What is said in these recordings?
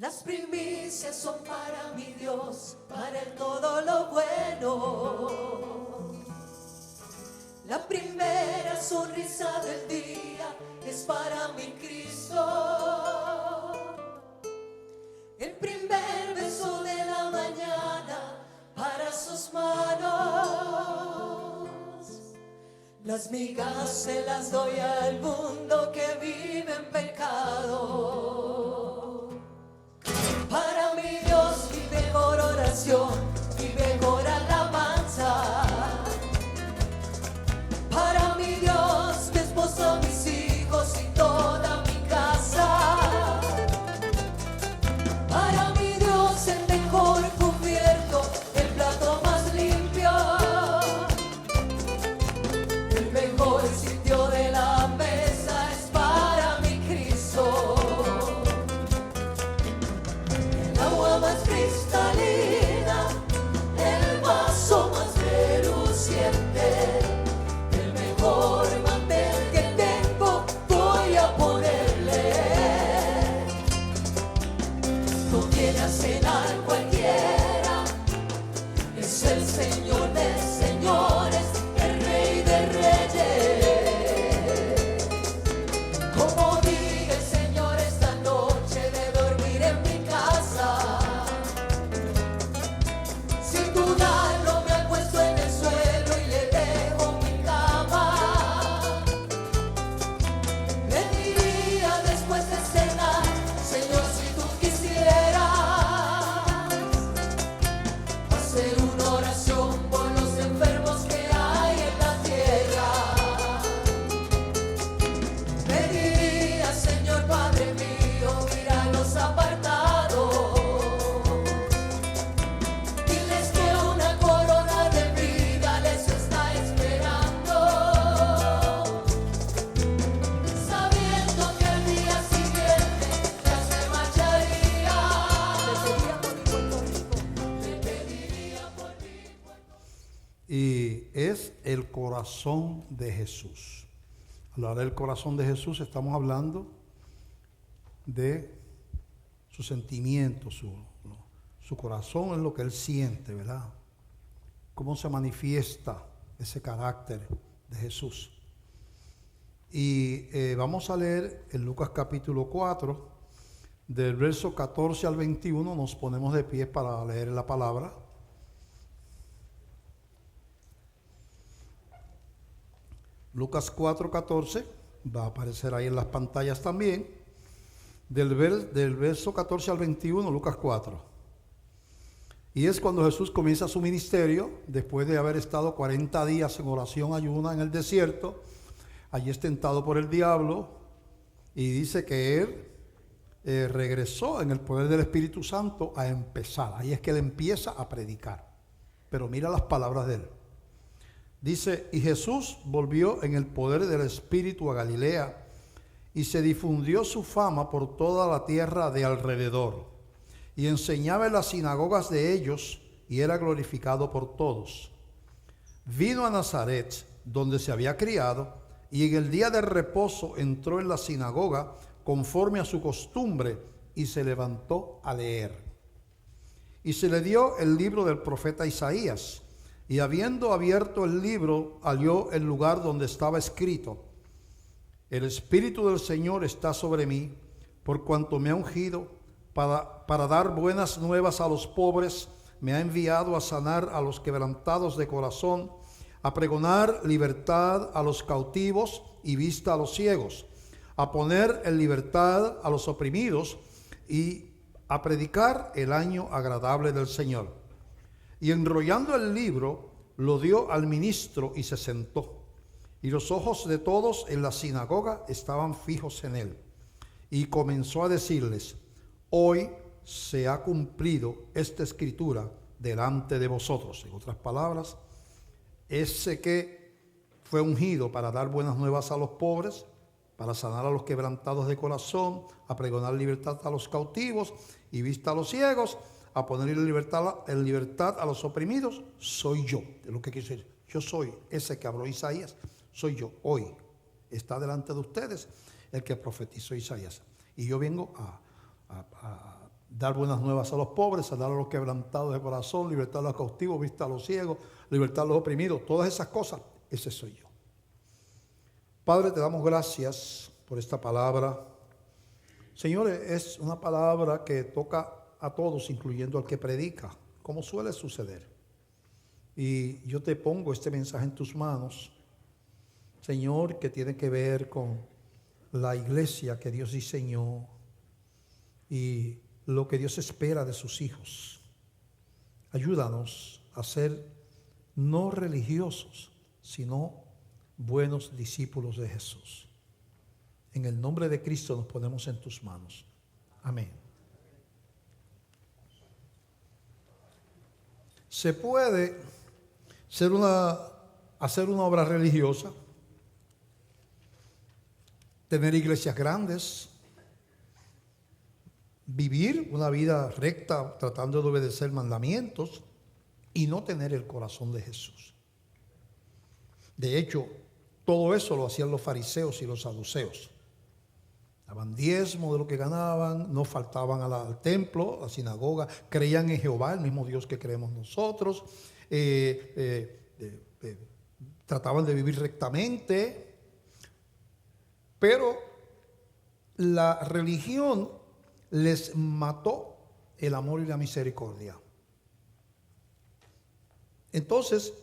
Las primicias son para mi Dios, para Él todo lo bueno. La primera sonrisa del día es para mi Cristo. El primer beso de la mañana para sus manos. Las migajas se las doy al mundo que vive en pecado. Para mi Dios mi mejor oración, mi mejor alabanza. Para mi Dios, mi esposo, mis hijos y toda mi casa. Para mi Dios el mejor cubierto, el plato más limpio, el mejor sitio de la mesa es para mi Cristo. El agua más cristalina, el vaso más reluciente, el mejor mantel que tengo voy a ponerle. No viene a cenar cualquiera, es el Señor de señores, el Rey de reyes. Como diga el Señor esta noche de dormir en mi casa, sin dudarlo me acuesto en el suelo y le dejo mi cama. Le diría después de cenar, Señor, si tú quisieras hacer una oración por los enfermos que hay en la tierra. Le diría, Señor Padre mío, mira los apartados. Diles que una corona de vida les está esperando, sabiendo que al día siguiente ya se marcharía. Le pediría por mi Puerto Rico. Y es el corazón de Jesús. Al hablar del corazón de Jesús estamos hablando de sus sentimientos, su corazón es lo que Él siente, ¿verdad? Cómo se manifiesta ese carácter de Jesús. Y vamos a leer en Lucas capítulo 4, del verso 14 al 21, nos ponemos de pie para leer la palabra. Lucas 4:14, va a aparecer ahí en las pantallas también, del verso 14 al 21, Lucas 4. Y es cuando Jesús comienza su ministerio, después de haber estado 40 días en oración ayuna en el desierto. Allí es tentado por el diablo, y dice que Él regresó en el poder del Espíritu Santo a empezar. Ahí es que Él empieza a predicar. Pero mira las palabras de Él. Dice, y Jesús volvió en el poder del Espíritu a Galilea, y se difundió su fama por toda la tierra de alrededor, y enseñaba en las sinagogas de ellos, y era glorificado por todos. Vino a Nazaret, donde se había criado, y en el día de reposo entró en la sinagoga, conforme a su costumbre, y se levantó a leer. Y se le dio el libro del profeta Isaías, y habiendo abierto el libro, halló el lugar donde estaba escrito: el Espíritu del Señor está sobre mí, por cuanto me ha ungido para dar buenas nuevas a los pobres, me ha enviado a sanar a los quebrantados de corazón, a pregonar libertad a los cautivos y vista a los ciegos, a poner en libertad a los oprimidos y a predicar el año agradable del Señor. Y enrollando el libro, lo dio al ministro y se sentó. Y los ojos de todos en la sinagoga estaban fijos en él. Y comenzó a decirles: hoy se ha cumplido esta escritura delante de vosotros. En otras palabras, ese que fue ungido para dar buenas nuevas a los pobres, para sanar a los quebrantados de corazón, a pregonar libertad a los cautivos y vista a los ciegos, a poner en libertad a los oprimidos, soy yo. Es lo que quiero decir. Yo soy ese que habló Isaías, soy yo. Hoy está delante de ustedes el que profetizó Isaías. Y yo vengo a dar buenas nuevas a los pobres, sanar a los quebrantados de corazón, libertar a los cautivos, vista a los ciegos, libertar a los oprimidos, todas esas cosas, ese soy yo. Padre, te damos gracias por esta palabra. Señor, es una palabra que toca a todos, incluyendo al que predica, como suele suceder. Y yo te pongo este mensaje en tus manos, Señor, que tiene que ver con la iglesia que Dios diseñó y lo que Dios espera de sus hijos. Ayúdanos a ser no religiosos, sino buenos discípulos de Jesús. En el nombre de Cristo nos ponemos en tus manos. Amén. Se puede hacer una obra religiosa, tener iglesias grandes, vivir una vida recta tratando de obedecer mandamientos y no tener el corazón de Jesús. De hecho, todo eso lo hacían los fariseos y los saduceos. Daban diezmo de lo que ganaban, no faltaban al templo, a la sinagoga, creían en Jehová, el mismo Dios que creemos nosotros, trataban de vivir rectamente, pero la religión les mató el amor y la misericordia. Entonces,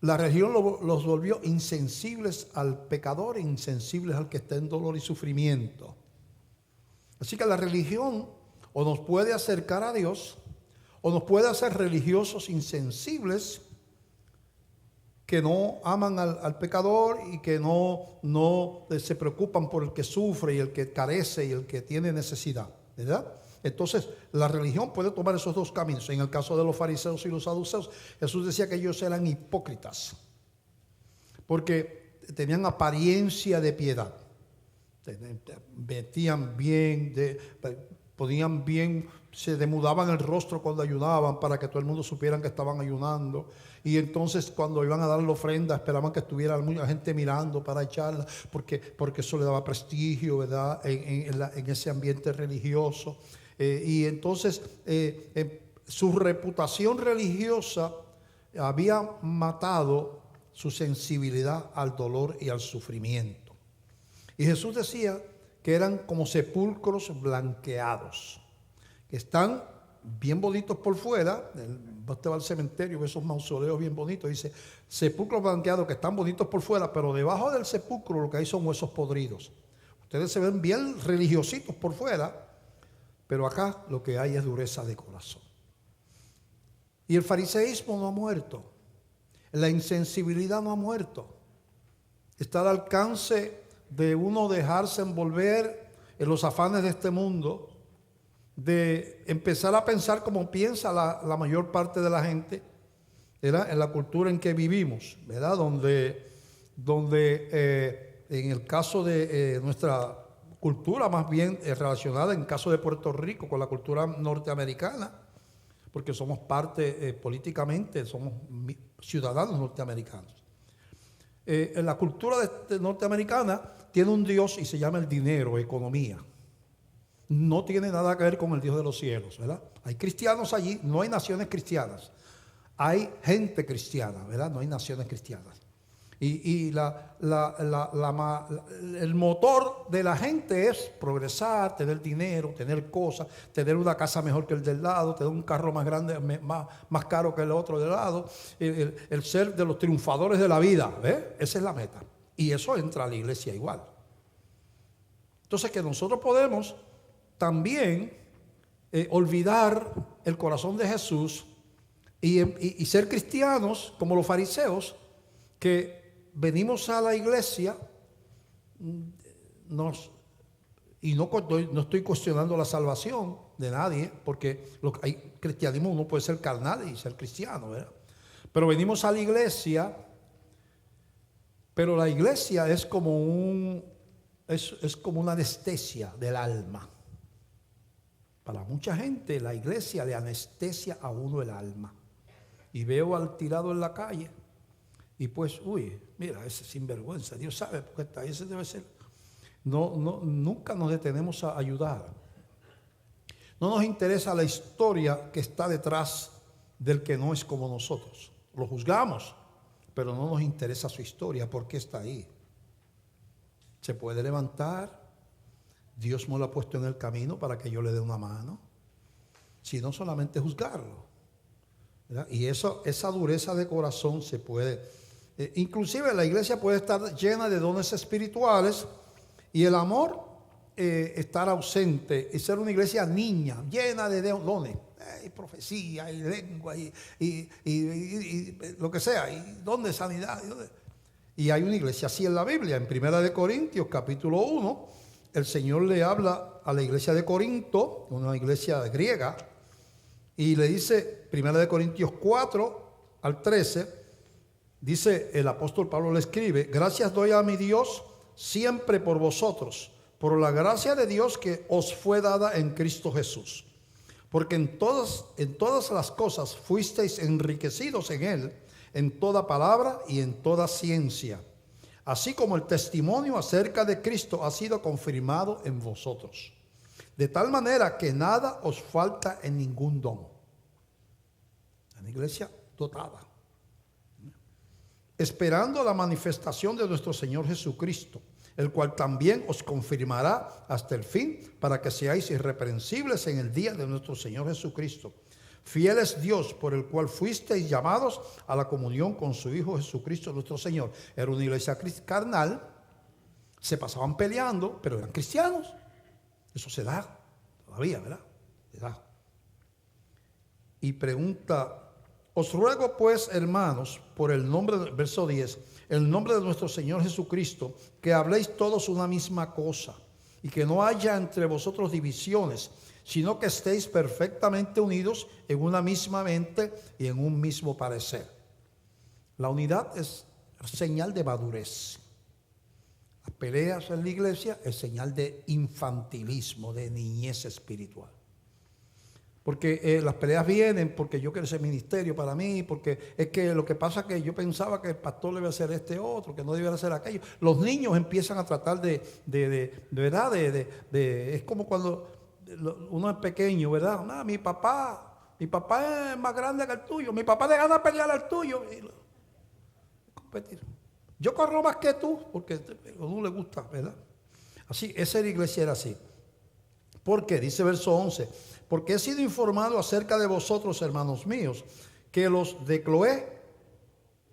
la religión los volvió insensibles al pecador, insensibles al que está en dolor y sufrimiento. Así que la religión o nos puede acercar a Dios, o nos puede hacer religiosos insensibles que no aman al pecador y que no se preocupan por el que sufre y el que carece y el que tiene necesidad, ¿verdad? Entonces, la religión puede tomar esos dos caminos. En el caso de los fariseos y los saduceos, Jesús decía que ellos eran hipócritas, porque tenían apariencia de piedad. Metían bien, podían bien, se demudaban el rostro cuando ayunaban para que todo el mundo supiera que estaban ayunando. Y entonces cuando iban a dar la ofrenda esperaban que estuviera mucha gente mirando para echarla, porque eso le daba prestigio, ¿verdad? En ese ambiente religioso. Y entonces su reputación religiosa había matado su sensibilidad al dolor y al sufrimiento. Y Jesús decía que eran como sepulcros blanqueados, que están bien bonitos por fuera. Usted va al cementerio, ve esos mausoleos bien bonitos, dice sepulcros blanqueados que están bonitos por fuera, pero debajo del sepulcro lo que hay son huesos podridos. Ustedes se ven bien religiositos por fuera, pero acá lo que hay es dureza de corazón. Y el fariseísmo no ha muerto, la insensibilidad no ha muerto. Está al alcance de uno dejarse envolver en los afanes de este mundo, de empezar a pensar como piensa la mayor parte de la gente, ¿verdad? En la cultura en que vivimos, ¿verdad? Donde en el caso de nuestra cultura más bien relacionada en caso de Puerto Rico con la cultura norteamericana, porque somos parte políticamente, somos ciudadanos norteamericanos. En la cultura norteamericana tiene un Dios y se llama el dinero, economía. No tiene nada que ver con el Dios de los cielos, ¿verdad? Hay cristianos allí, no hay naciones cristianas. Hay gente cristiana, ¿verdad? No hay naciones cristianas. Y el motor de la gente es progresar, tener dinero, tener cosas, tener una casa mejor que el del lado, tener un carro más grande, más caro que el otro del lado, el ser de los triunfadores de la vida, ¿ves? Esa es la meta. Y eso entra a la iglesia igual. Entonces que nosotros podemos también olvidar el corazón de Jesús y ser cristianos como los fariseos, que venimos a la iglesia y no estoy cuestionando la salvación de nadie, porque hay cristianismo, uno puede ser carnal y ser cristiano, ¿verdad? Pero venimos a la iglesia, pero la iglesia es como una anestesia del alma. Para mucha gente la iglesia le anestesia a uno el alma. Y veo al tirado en la calle y pues, mira, ese sinvergüenza, Dios sabe por qué está ahí, ese debe ser. Nunca nos detenemos a ayudar. No nos interesa la historia que está detrás del que no es como nosotros. Lo juzgamos, pero no nos interesa su historia, por qué está ahí. Se puede levantar. Dios me lo ha puesto en el camino para que yo le dé una mano. Si no, solamente juzgarlo, ¿verdad? Y esa dureza de corazón se puede... inclusive la iglesia puede estar llena de dones espirituales y el amor estar ausente y ser una iglesia niña, llena de dones, y profecía, y lengua, y lo que sea, y don de sanidad. Y hay una iglesia así en la Biblia. En 1 Corintios capítulo 1, el Señor le habla a la iglesia de Corinto, una iglesia griega, y le dice, 1 Corintios 4 al 13, dice el apóstol Pablo, le escribe: gracias doy a mi Dios siempre por vosotros, por la gracia de Dios que os fue dada en Cristo Jesús. Porque en todas las cosas fuisteis enriquecidos en Él, en toda palabra y en toda ciencia, así como el testimonio acerca de Cristo ha sido confirmado en vosotros, de tal manera que nada os falta en ningún don. Una iglesia dotada, esperando la manifestación de nuestro Señor Jesucristo, el cual también os confirmará hasta el fin, para que seáis irreprensibles en el día de nuestro Señor Jesucristo. Fiel es Dios, por el cual fuisteis llamados a la comunión con su Hijo Jesucristo nuestro Señor. Era una iglesia carnal, se pasaban peleando, pero eran cristianos. Eso se da todavía, ¿verdad? Se da. Y pregunta: os ruego pues, hermanos, por el nombre, verso 10, el nombre de nuestro Señor Jesucristo, que habléis todos una misma cosa, y que no haya entre vosotros divisiones, sino que estéis perfectamente unidos en una misma mente y en un mismo parecer. La unidad es señal de madurez. Las peleas en la iglesia es señal de infantilismo, de niñez espiritual. Porque las peleas vienen porque yo quiero ese ministerio para mí, porque es que lo que pasa es que yo pensaba que el pastor debe hacer este otro, que no debiera hacer aquello. Los niños empiezan a tratar de verdad, es como cuando uno es pequeño, ¿verdad? No, mi papá es más grande que el tuyo, mi papá le gana a pelear al tuyo. Competir. Yo corro más que tú, porque a uno le gusta, ¿verdad? Así, esa iglesia era así. ¿Por qué? Dice verso 11: porque he sido informado acerca de vosotros, hermanos míos, que los de Cloé,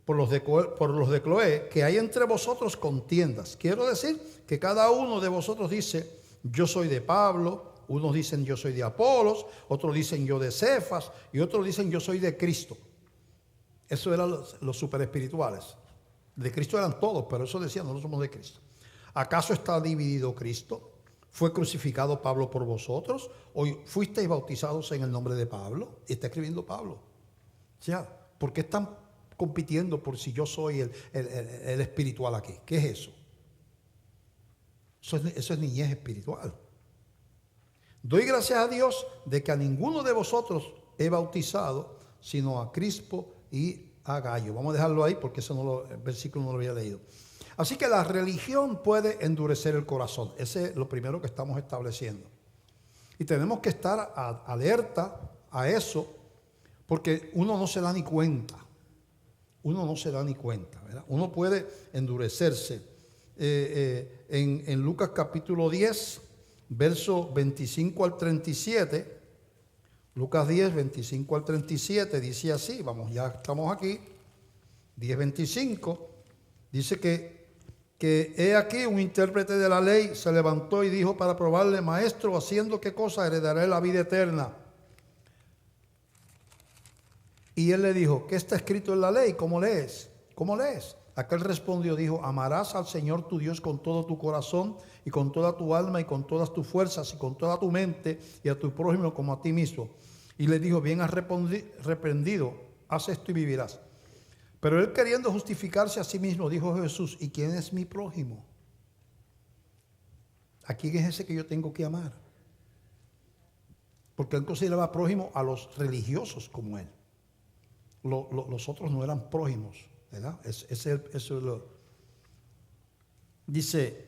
por los de Cloé, que hay entre vosotros contiendas. Quiero decir que cada uno de vosotros dice: yo soy de Pablo, unos dicen yo soy de Apolos, otros dicen yo de Cefas, y otros dicen yo soy de Cristo. Eso eran los super espirituales. De Cristo eran todos, pero eso decían: nosotros somos de Cristo. ¿Acaso está dividido Cristo? ¿Fue crucificado Pablo por vosotros? ¿O fuisteis bautizados en el nombre de Pablo? Y está escribiendo Pablo. O sea, ¿por qué están compitiendo por si yo soy el espiritual aquí? ¿Qué es eso? Eso es niñez espiritual. Doy gracias a Dios de que a ninguno de vosotros he bautizado, sino a Crispo y a Gayo. Vamos a dejarlo ahí porque el versículo no lo había leído. Así que la religión puede endurecer el corazón. Ese es lo primero que estamos estableciendo. Y tenemos que estar alerta a eso, porque uno no se da ni cuenta. Uno no se da ni cuenta, ¿verdad? Uno puede endurecerse. En Lucas capítulo 10, verso 25 al 37, Lucas 10, 25 al 37, dice así, vamos, ya estamos aquí, 10, 25, dice que he aquí un intérprete de la ley se levantó y dijo para probarle: maestro, ¿haciendo qué cosa heredaré la vida eterna? Y él le dijo: ¿qué está escrito en la ley? ¿Cómo lees? ¿Cómo lees? Aquel respondió, dijo: amarás al Señor tu Dios con todo tu corazón y con toda tu alma y con todas tus fuerzas y con toda tu mente, y a tu prójimo como a ti mismo. Y le dijo: bien has reprendido, haz esto y vivirás. Pero él, queriendo justificarse a sí mismo, dijo Jesús: ¿y quién es mi prójimo? ¿A quién es ese que yo tengo que amar? Porque él consideraba prójimo a los religiosos como él. Los otros no eran prójimos, ¿verdad? Dice: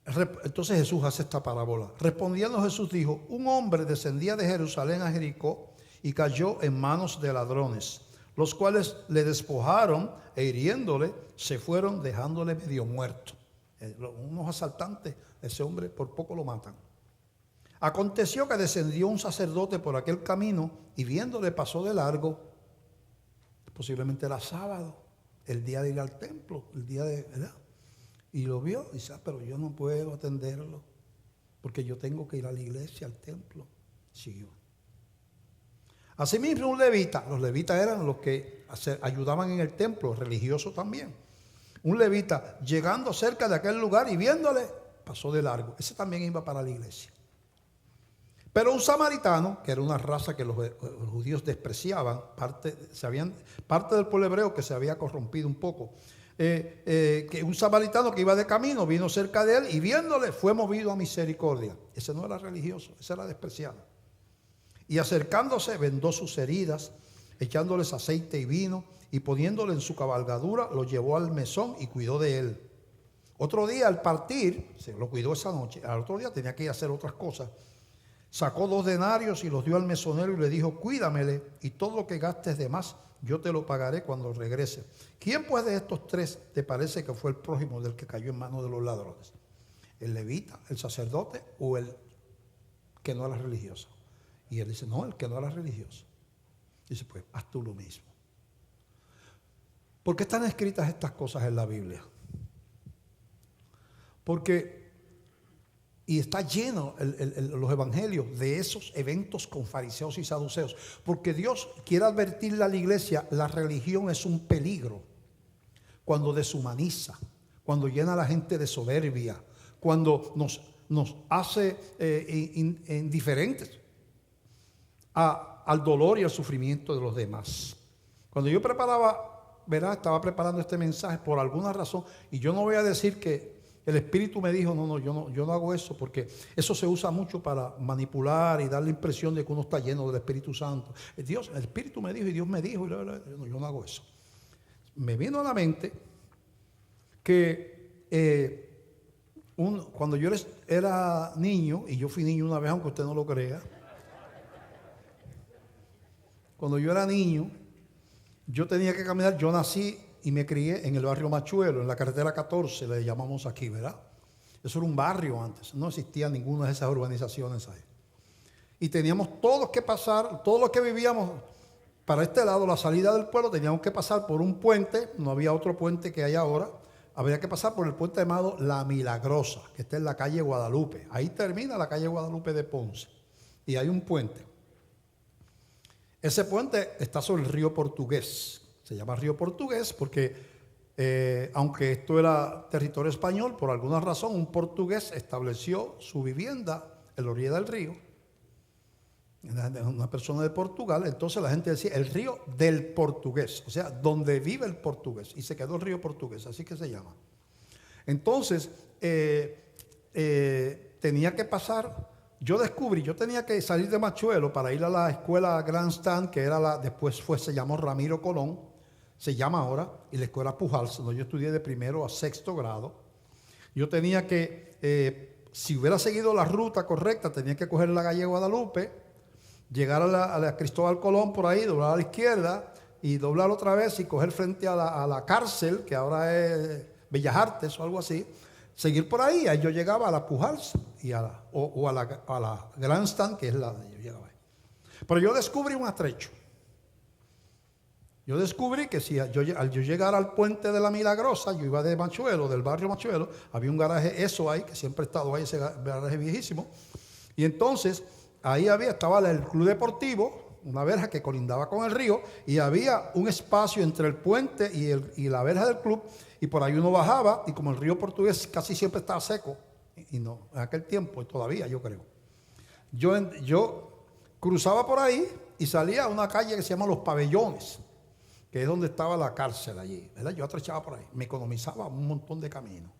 Entonces Jesús hace esta parábola. Respondiendo Jesús dijo: un hombre descendía de Jerusalén a Jericó y cayó en manos de ladrones, los cuales le despojaron e hiriéndole se fueron dejándole medio muerto. Unos asaltantes, ese hombre por poco lo matan. Aconteció que descendió un sacerdote por aquel camino y viéndole pasó de largo. Posiblemente era sábado, el día de ir al templo, el día de, ¿verdad? Y lo vio y dice: pero yo no puedo atenderlo porque yo tengo que ir a la iglesia, al templo. Siguió. Asimismo un levita, los levitas eran los que ayudaban en el templo, religioso también. Un levita llegando cerca de aquel lugar y viéndole, pasó de largo. Ese también iba para la iglesia. Pero un samaritano, que era una raza que los judíos despreciaban, parte del pueblo hebreo que se había corrompido un poco, que un samaritano que iba de camino vino cerca de él y viéndole fue movido a misericordia. Ese no era religioso, ese era despreciado. Y acercándose vendó sus heridas, echándoles aceite y vino, y poniéndole en su cabalgadura, lo llevó al mesón y cuidó de él. Otro día al partir, se lo cuidó esa noche, al otro día tenía que ir a hacer otras cosas. Sacó 2 denarios y los dio al mesonero y le dijo: cuídamele, y todo lo que gastes de más, yo te lo pagaré cuando regrese. ¿Quién pues de estos 3 te parece que fue el prójimo del que cayó en manos de los ladrones? ¿El levita, el sacerdote o el que no era religioso? Y él dice: no, el que no era religioso. Dice: pues haz tú lo mismo. ¿Por qué están escritas estas cosas en la Biblia? Porque, y está lleno los evangelios de esos eventos con fariseos y saduceos, porque Dios quiere advertirle a la iglesia: la religión es un peligro cuando deshumaniza, cuando llena a la gente de soberbia, cuando nos hace indiferentes al dolor y al sufrimiento de los demás. Cuando yo estaba preparando este mensaje por alguna razón, y yo no voy a decir que el Espíritu me dijo, no, yo no hago eso, porque eso se usa mucho para manipular y dar la impresión de que uno está lleno del Espíritu Santo. El Espíritu me dijo y Dios me dijo, yo no hago eso. Me vino a la mente que cuando yo era niño, y yo fui niño una vez, aunque usted no lo crea, cuando yo era niño, yo tenía que caminar. Yo nací y me crié en el barrio Machuelo, en la carretera 14, le llamamos aquí, ¿verdad? Eso era un barrio antes, no existía ninguna de esas urbanizaciones ahí. Y teníamos todos que pasar, todos los que vivíamos para este lado, la salida del pueblo, teníamos que pasar por un puente, no había otro puente que hay ahora, había que pasar por el puente llamado La Milagrosa, que está en la calle Guadalupe. Ahí termina la calle Guadalupe de Ponce, y hay un puente. Ese puente está sobre el río Portugués. Se llama río Portugués porque, aunque esto era territorio español, por alguna razón un portugués estableció su vivienda en la orilla del río. Una persona de Portugal. Entonces la gente decía el río del Portugués, o sea, donde vive el portugués. Y se quedó el río Portugués, así que se llama. Entonces, tenía que pasar. Yo tenía que salir de Machuelo para ir a la escuela Grandstand, que era después se llamó Ramiro Colón, se llama ahora, y la escuela Pujals, donde yo estudié de 1º a 6º grado. Yo tenía que, si hubiera seguido la ruta correcta, tenía que coger la calle Guadalupe, llegar a la Cristóbal Colón por ahí, doblar a la izquierda y doblar otra vez y coger frente a la cárcel, que ahora es Bellas Artes o algo así. Seguir por ahí yo llegaba a la Pujals y a la Grandstand, que es la de yo llegaba ahí. Pero yo descubrí un atrecho. Yo descubrí que si al yo llegar al puente de La Milagrosa, yo iba de Machuelo, del barrio Machuelo, había un garaje ahí, que siempre he estado ahí, ese garaje viejísimo. Y entonces ahí estaba el club deportivo, una verja que colindaba con el río, y había un espacio entre el puente y la verja del club. Y por ahí uno bajaba, y como el río Portugués casi siempre estaba seco, y no, en aquel tiempo, y todavía yo creo, yo cruzaba por ahí y salía a una calle que se llama Los Pabellones, que es donde estaba la cárcel allí, ¿verdad? Yo atrechaba por ahí, me economizaba un montón de camino.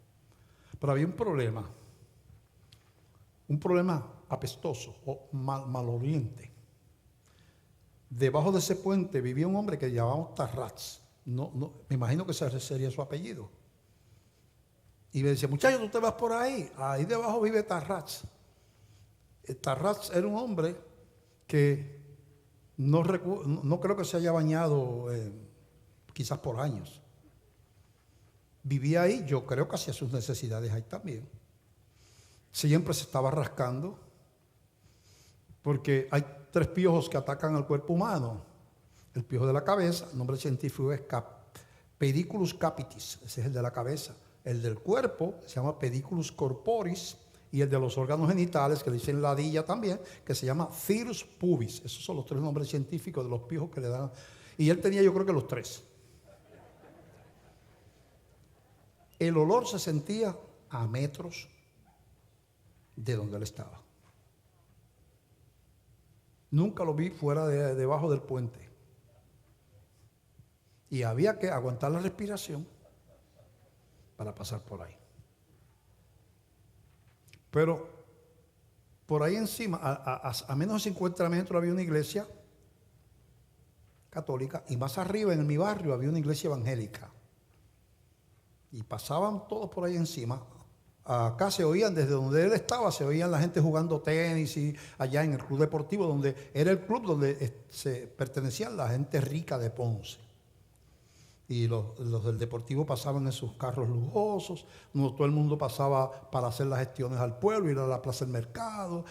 Pero había un problema apestoso o maloliente. Debajo de ese puente vivía un hombre que llamábamos Tarrats. No, me imagino que ese sería su apellido. Y me decía, muchachos, tú te vas por ahí. Ahí debajo vive Tarratz. Tarratz era un hombre que no creo que se haya bañado quizás por años. Vivía ahí, yo creo que hacía sus necesidades ahí también. Siempre se estaba rascando, porque hay 3 piojos que atacan al cuerpo humano. El piojo de la cabeza, el nombre científico es Pediculus capitis, ese es el de la cabeza. El del cuerpo se llama Pediculus corporis, y el de los órganos genitales, que le dicen ladilla también, que se llama Cirrus pubis. Esos son los 3 nombres científicos de los piojos que le dan. Y él tenía, yo creo que los 3. El olor se sentía a metros de donde él estaba. Nunca lo vi fuera debajo del puente. Y había que aguantar la respiración para pasar por ahí. Pero por ahí encima, a menos de 50 metros había una iglesia católica, y más arriba en mi barrio había una iglesia evangélica. Y pasaban todos por ahí encima. Acá se oían, desde donde él estaba, se oían la gente jugando tenis, y allá en el club deportivo, donde era el club donde se pertenecían la gente rica de Ponce. Y los del deportivo pasaban en sus carros lujosos. Todo el mundo pasaba para hacer las gestiones al pueblo, ir a la plaza del mercado.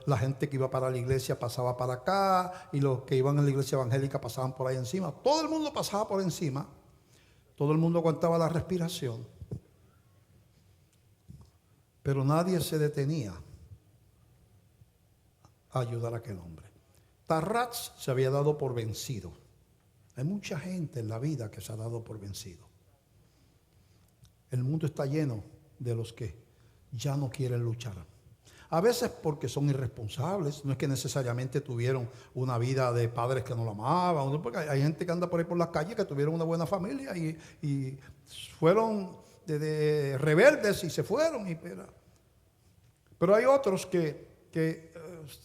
La gente que iba para la iglesia pasaba para acá, y los que iban a la iglesia evangélica pasaban por ahí encima. Todo el mundo pasaba por encima. Todo el mundo aguantaba la respiración. Pero nadie se detenía a ayudar a aquel hombre. Tarratz se había dado por vencido. Hay mucha gente en la vida que se ha dado por vencido. El mundo está lleno de los que ya no quieren luchar. A veces porque son irresponsables, no es que necesariamente tuvieron una vida de padres que no la amaban, porque hay gente que anda por ahí por las calles que tuvieron una buena familia y fueron de rebeldes y se fueron. Pero hay otros que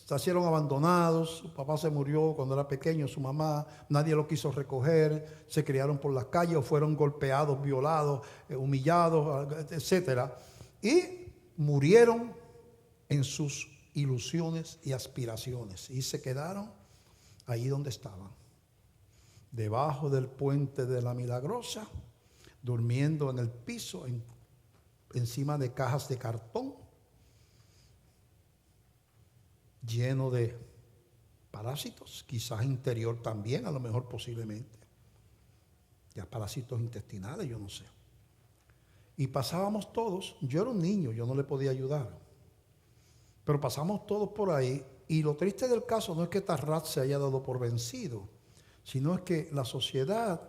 se hicieron abandonados. Su papá se murió cuando era pequeño, su mamá, nadie lo quiso recoger, se criaron por las calles o fueron golpeados, violados, humillados, etc. Y murieron en sus ilusiones y aspiraciones, y se quedaron ahí donde estaban, debajo del puente de la Milagrosa, durmiendo en el piso, encima de cajas de cartón, lleno de parásitos, quizás interior también, a lo mejor posiblemente, ya parásitos intestinales, yo no sé. Y pasábamos todos, yo era un niño, yo no le podía ayudar, pero pasamos todos por ahí, y lo triste del caso no es que Tarratz se haya dado por vencido, sino es que la sociedad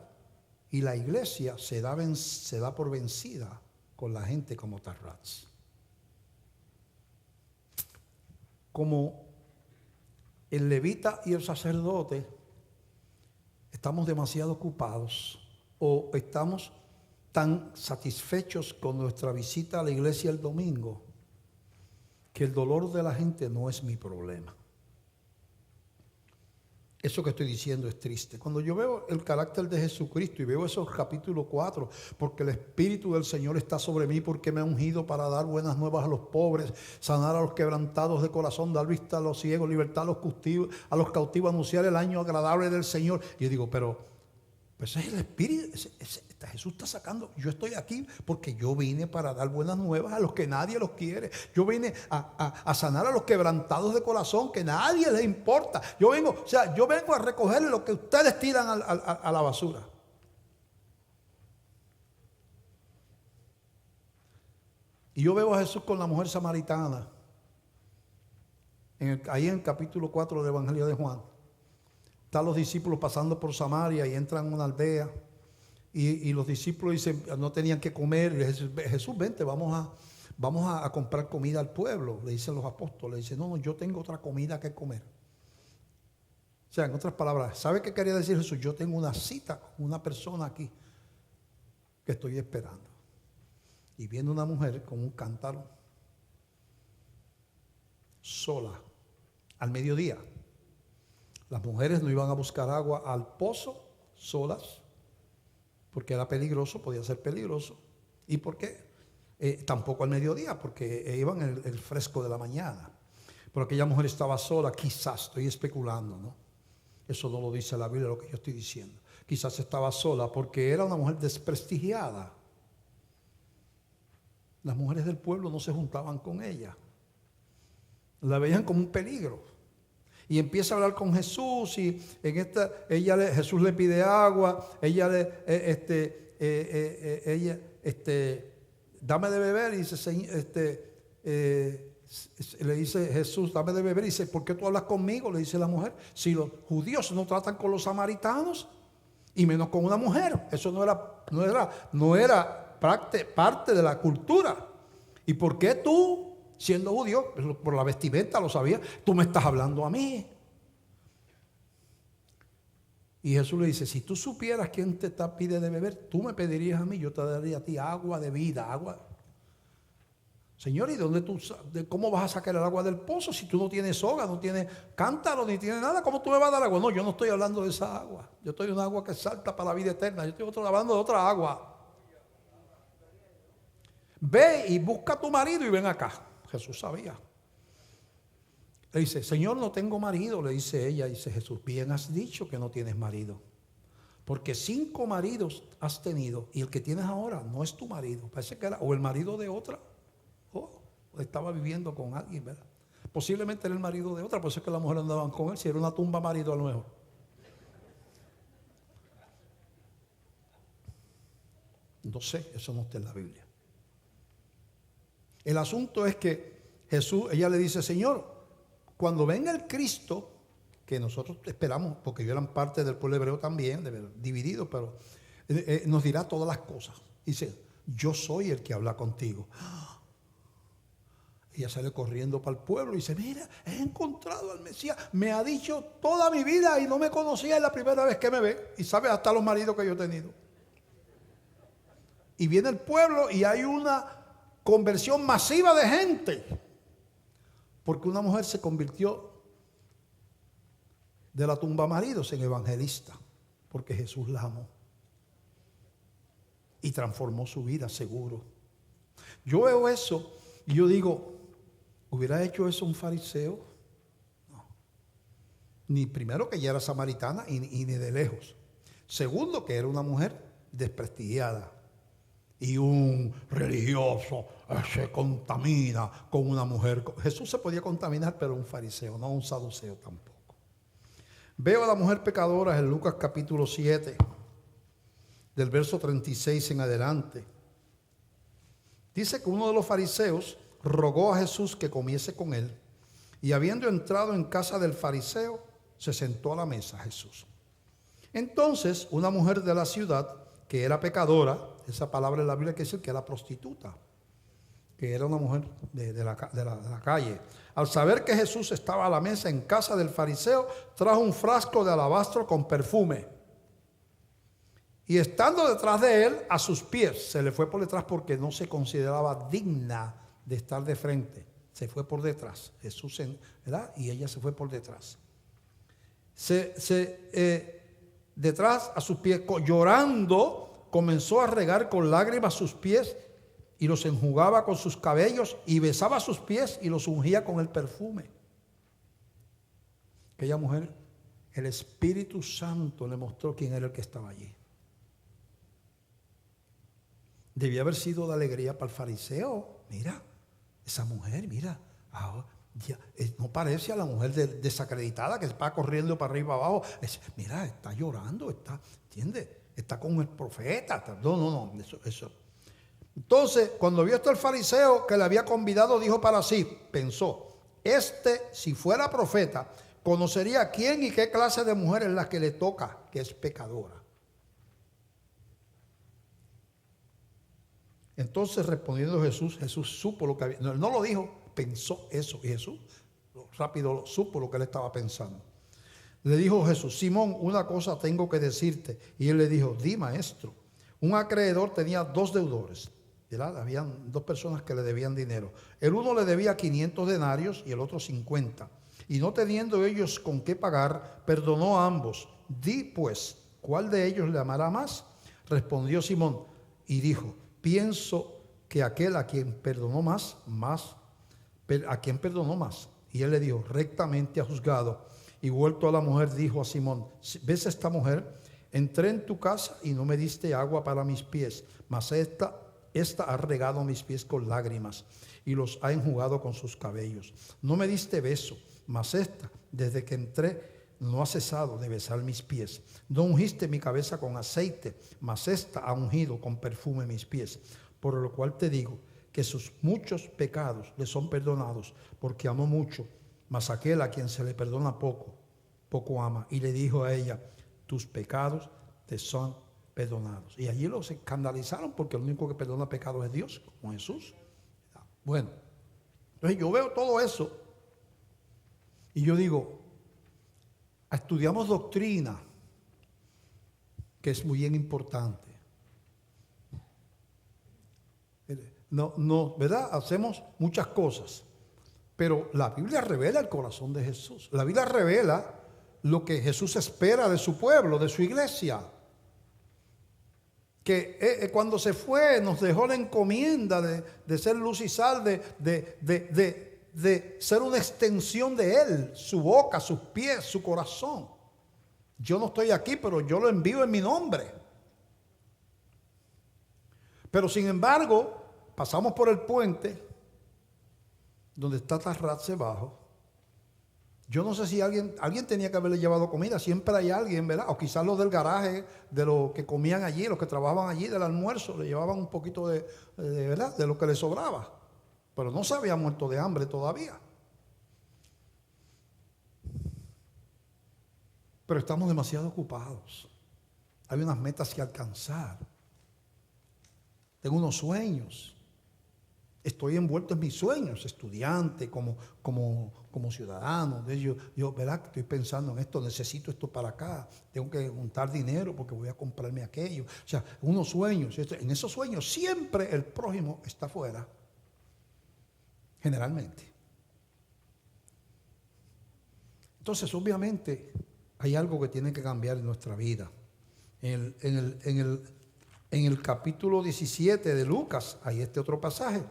y la iglesia se da por vencida con la gente como Tarratz. Como el levita y el sacerdote estamos demasiado ocupados, o estamos tan satisfechos con nuestra visita a la iglesia el domingo, que el dolor de la gente no es mi problema. Eso que estoy diciendo es triste. Cuando yo veo el carácter de Jesucristo y veo esos capítulos 4, porque el Espíritu del Señor está sobre mí, porque me ha ungido para dar buenas nuevas a los pobres, sanar a los quebrantados de corazón, dar vista a los ciegos, libertad a los cautivos, anunciar el año agradable del Señor. Y yo digo, pero ese es el Espíritu, Jesús está sacando. Yo estoy aquí porque yo vine para dar buenas nuevas a los que nadie los quiere. Yo vine a sanar a los quebrantados de corazón, que nadie les importa. Yo vengo a recoger lo que ustedes tiran a la basura. Y yo veo a Jesús con la mujer samaritana, ahí en el capítulo 4 del Evangelio de Juan. Están los discípulos pasando por Samaria y entran en una aldea. Y los discípulos dicen, no tenían que comer. Y Jesús, vente, vamos a comprar comida al pueblo. Le dicen los apóstoles. Dicen, no, yo tengo otra comida que comer. O sea, en otras palabras, ¿sabe qué quería decir Jesús? Yo tengo una cita con una persona aquí que estoy esperando. Y viene una mujer con un cántaro, sola, al mediodía. Las mujeres no iban a buscar agua al pozo solas, porque era peligroso, podía ser peligroso. ¿Y por qué? tampoco al mediodía, porque iban el fresco de la mañana. Pero aquella mujer estaba sola, quizás, estoy especulando, ¿no? Eso no lo dice la Biblia, lo que yo estoy diciendo. Quizás estaba sola porque era una mujer desprestigiada. Las mujeres del pueblo no se juntaban con ella. La veían como un peligro. Y empieza a hablar con Jesús y Jesús le pide agua, dame de beber, y dice, le dice Jesús, dame de beber, y dice, ¿por qué tú hablas conmigo? Le dice la mujer, si los judíos no tratan con los samaritanos, y menos con una mujer. Eso no era parte de la cultura. ¿Y por qué tú, siendo judío, por la vestimenta lo sabía, tú me estás hablando a mí? Y Jesús le dice, si tú supieras quién te pide de beber, tú me pedirías a mí, yo te daría a ti agua de vida, agua. Señor, ¿y cómo vas a sacar el agua del pozo si tú no tienes soga, no tienes cántaro, ni tienes nada? ¿Cómo tú me vas a dar agua? No, yo no estoy hablando de esa agua. Yo estoy de una agua que salta para la vida eterna. Yo estoy hablando de otra agua. Ve y busca a tu marido y ven acá. Jesús sabía. Le dice, Señor, no tengo marido. Le dice ella, dice Jesús, bien has dicho que no tienes marido. Porque 5 maridos has tenido y el que tienes ahora no es tu marido. Parece que era o el marido de otra. Estaba viviendo con alguien, ¿verdad? Posiblemente era el marido de otra, por eso es que las mujeres andaban con él, si era una tumba marido a lo mejor. No sé, eso no está en la Biblia. El asunto es que ella le dice, Señor, cuando venga el Cristo, que nosotros esperamos, porque ellos eran parte del pueblo hebreo también, dividido, pero nos dirá todas las cosas. Dice, yo soy el que habla contigo. Ella sale corriendo para el pueblo y dice, mira, he encontrado al Mesías. Me ha dicho toda mi vida y no me conocía, es la primera vez que me ve. Y sabe hasta los maridos que yo he tenido. Y viene el pueblo y hay una conversión masiva de gente. Porque una mujer se convirtió de la tumba maridos en evangelista. Porque Jesús la amó. Y transformó su vida, seguro. Yo veo eso y yo digo, ¿hubiera hecho eso un fariseo? No. Ni primero que ella era samaritana y ni de lejos. Segundo, que era una mujer desprestigiada. Y un religioso se contamina con una mujer. Jesús se podía contaminar, pero un fariseo, no un saduceo tampoco. Veo a la mujer pecadora en Lucas capítulo 7, del verso 36 en adelante. Dice que uno de los fariseos rogó a Jesús que comiese con él, y habiendo entrado en casa del fariseo, se sentó a la mesa Jesús. Entonces una mujer de la ciudad, que era pecadora, esa palabra en la Biblia quiere decir que era prostituta, que era una mujer de la calle, al saber que Jesús estaba a la mesa en casa del fariseo, trajo un frasco de alabastro con perfume, y estando detrás de él, a sus pies, se le fue por detrás porque no se consideraba digna de estar de frente. Se fue por detrás. Jesús, ¿verdad? Y ella se fue por detrás. Detrás a sus pies, llorando, comenzó a regar con lágrimas sus pies y los enjugaba con sus cabellos y besaba sus pies y los ungía con el perfume. Aquella mujer, el Espíritu Santo le mostró quién era el que estaba allí. Debía haber sido de alegría para el fariseo. Mira, esa mujer, mira, no parece a la mujer desacreditada que va corriendo para arriba y para abajo. Mira, está llorando, ¿entiendes? Está con el profeta. No, eso. Entonces, cuando vio esto el fariseo que le había convidado, dijo para sí, pensó, si fuera profeta, conocería quién y qué clase de mujer es la que le toca, que es pecadora. Entonces, respondiendo Jesús supo lo que había. No lo dijo, pensó eso. Y Jesús rápido supo lo que él estaba pensando. Le dijo Jesús, Simón, una cosa tengo que decirte. Y él le dijo, di, maestro. Un acreedor tenía 2 deudores. ¿Verdad? Habían 2 personas que le debían dinero. El uno le debía 500 denarios y el otro 50. Y no teniendo ellos con qué pagar, perdonó a ambos. Di pues, ¿cuál de ellos le amará más? Respondió Simón y dijo, pienso que aquel a quien perdonó más. ¿A quien perdonó más? Y él le dijo, rectamente ha juzgado. Y vuelto a la mujer, dijo a Simón, ¿ves a esta mujer? Entré en tu casa y no me diste agua para mis pies, mas esta ha regado mis pies con lágrimas y los ha enjugado con sus cabellos. No me diste beso, mas esta, desde que entré, no ha cesado de besar mis pies. No ungiste mi cabeza con aceite, mas esta ha ungido con perfume mis pies. Por lo cual te digo que sus muchos pecados le son perdonados, porque amó mucho. Mas aquel a quien se le perdona poco, poco ama. Y le dijo a ella, tus pecados te son perdonados. Y allí los escandalizaron porque el único que perdona pecados es Dios, como Jesús. Bueno, entonces yo veo todo eso y yo digo, estudiamos doctrina, que es muy bien importante. No, ¿verdad? Hacemos muchas cosas, pero la Biblia revela el corazón de Jesús. La Biblia revela lo que Jesús espera de su pueblo, de su iglesia. Que cuando se fue nos dejó la encomienda de ser luz y sal, de ser una extensión de Él, su boca, sus pies, su corazón. Yo no estoy aquí, pero yo lo envío en mi nombre. Pero sin embargo, pasamos por el puente donde está Tarratse Bajo. Yo no sé si alguien tenía que haberle llevado comida. Siempre hay alguien, ¿verdad? O quizás los del garaje, de los que comían allí, los que trabajaban allí, del almuerzo, le llevaban un poquito ¿verdad? De lo que le sobraba. Pero no se había muerto de hambre todavía. Pero estamos demasiado ocupados. Hay unas metas que alcanzar. Tengo unos sueños. Estoy envuelto en mis sueños, estudiante, como ciudadano. Yo, ¿verdad? Estoy pensando en esto, necesito esto para acá. Tengo que juntar dinero porque voy a comprarme aquello. O sea, unos sueños. En esos sueños siempre el prójimo está afuera. Generalmente. Entonces, obviamente, hay algo que tiene que cambiar en nuestra vida. En el capítulo 17 de Lucas, hay este otro pasaje.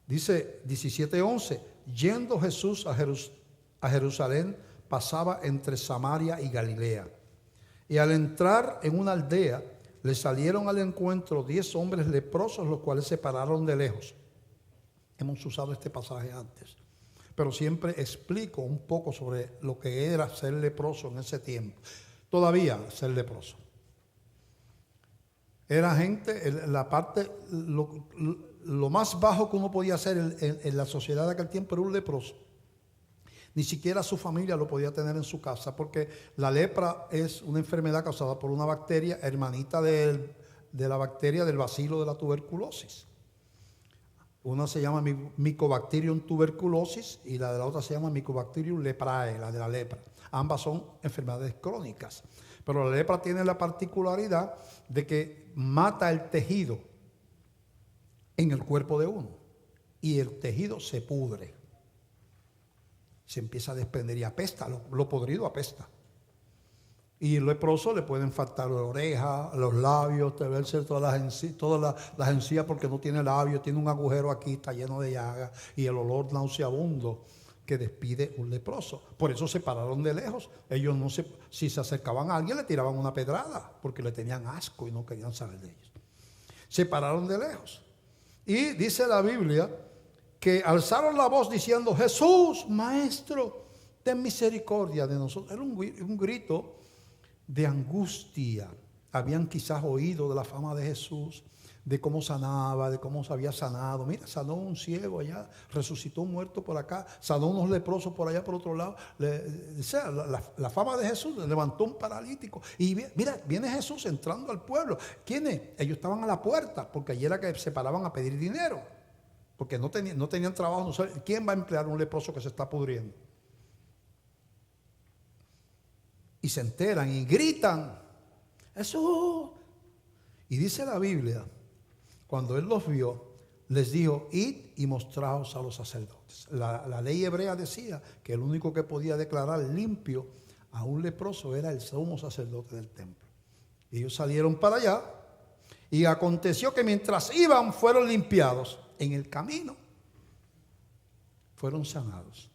Dice 17:11, yendo Jesús a Jerusalén, pasaba entre Samaria y Galilea. Y al entrar en una aldea, le salieron al encuentro 10 hombres leprosos, los cuales se pararon de lejos. Hemos usado este pasaje antes, pero siempre explico un poco sobre lo que era ser leproso en ese tiempo. Todavía ser leproso. Era gente, la parte, lo más bajo que uno podía hacer en la sociedad de aquel tiempo era un leproso. Ni siquiera su familia lo podía tener en su casa, porque la lepra es una enfermedad causada por una bacteria hermanita de la bacteria del bacilo de la tuberculosis. Una se llama Mycobacterium tuberculosis y la de la otra se llama Mycobacterium leprae, la de la lepra. Ambas son enfermedades crónicas. Pero la lepra tiene la particularidad de que mata el tejido en el cuerpo de uno y el tejido se pudre. Se empieza a desprender y apesta, lo podrido apesta. Y el leproso le pueden faltar la oreja, los labios, verse todas las encías porque no tiene labios, tiene un agujero aquí, está lleno de llagas y el olor nauseabundo que despide un leproso. Por eso se pararon de lejos. Ellos si se acercaban a alguien le tiraban una pedrada porque le tenían asco y no querían saber de ellos. Se pararon de lejos. Y dice la Biblia que alzaron la voz diciendo, Jesús, Maestro, ten misericordia de nosotros. Era un grito de angustia. Habían quizás oído de la fama de Jesús, de cómo sanaba, de cómo se había sanado. Mira, sanó un ciego allá, resucitó un muerto por acá, sanó unos leprosos por allá por otro lado. La fama de Jesús levantó un paralítico. Y mira, viene Jesús entrando al pueblo. ¿Quiénes? Ellos estaban a la puerta, porque allí era que se paraban a pedir dinero. Porque no tenían trabajo. No saben, ¿quién va a emplear un leproso que se está pudriendo? Y se enteran y gritan, Jesús. Y dice la Biblia, cuando él los vio, les dijo, id y mostraos a los sacerdotes. La ley hebrea decía que el único que podía declarar limpio a un leproso era el sumo sacerdote del templo. Y ellos salieron para allá Y aconteció que mientras iban fueron limpiados. En el camino fueron sanados.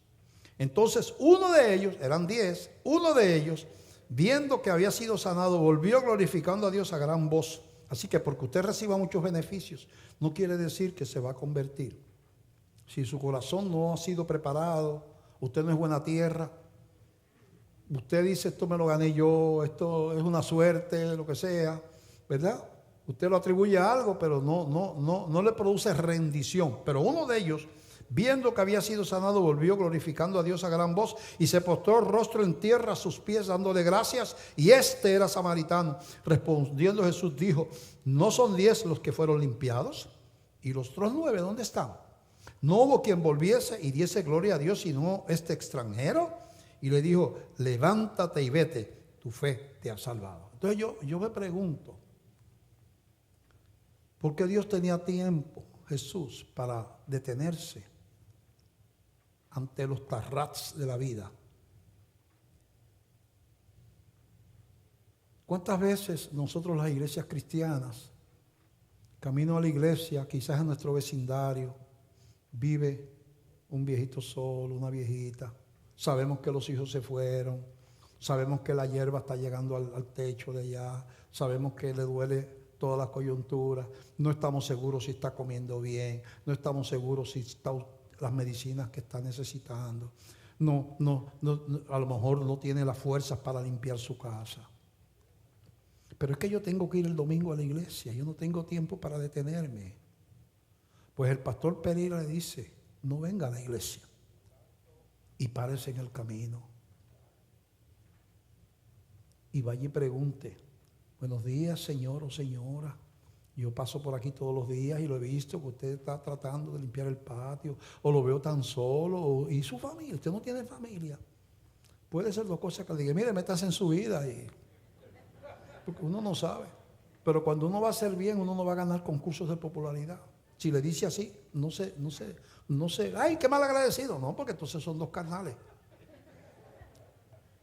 Entonces uno de ellos, eran 10, uno de ellos, viendo que había sido sanado, volvió glorificando a Dios a gran voz. Así que porque usted reciba muchos beneficios, no quiere decir que se va a convertir. Si su corazón no ha sido preparado, usted no es buena tierra, usted dice esto me lo gané yo, esto es una suerte, lo que sea, ¿verdad? Usted lo atribuye a algo, pero no le produce rendición. Pero uno de ellos, viendo que había sido sanado, volvió glorificando a Dios a gran voz y se postró rostro en tierra a sus pies, dándole gracias. Y este era samaritano. Respondiendo Jesús dijo: ¿no son 10 los que fueron limpiados? ¿Y los otros 9 dónde están? No hubo quien volviese y diese gloria a Dios, sino este extranjero. Y le dijo: levántate y vete, tu fe te ha salvado. Entonces yo me pregunto, ¿por qué Dios tenía tiempo, Jesús, para detenerse ante los tarrats de la vida? ¿Cuántas veces nosotros, las iglesias cristianas, camino a la iglesia, quizás en nuestro vecindario, vive un viejito solo, una viejita? Sabemos que los hijos se fueron, sabemos que la hierba está llegando al techo de allá, sabemos que le duele toda la coyuntura, no estamos seguros si está comiendo bien, no estamos seguros si está las medicinas que está necesitando, a lo mejor no tiene las fuerzas para limpiar su casa. Pero es que yo tengo que ir el domingo a la iglesia, yo no tengo tiempo para detenerme. Pues el pastor Pereira le dice: no venga a la iglesia y párese en el camino y vaya y pregunte: buenos días, señor o señora, yo paso por aquí todos los días y lo he visto que usted está tratando de limpiar el patio, o lo veo tan solo, y su familia, usted no tiene familia. Puede ser 2 cosas que le diga: mire, métase en su vida, porque uno no sabe. Pero cuando uno va a hacer bien, uno no va a ganar concursos de popularidad. Si le dice así, no sé, ay, qué mal agradecido. No, porque entonces son 2 carnales.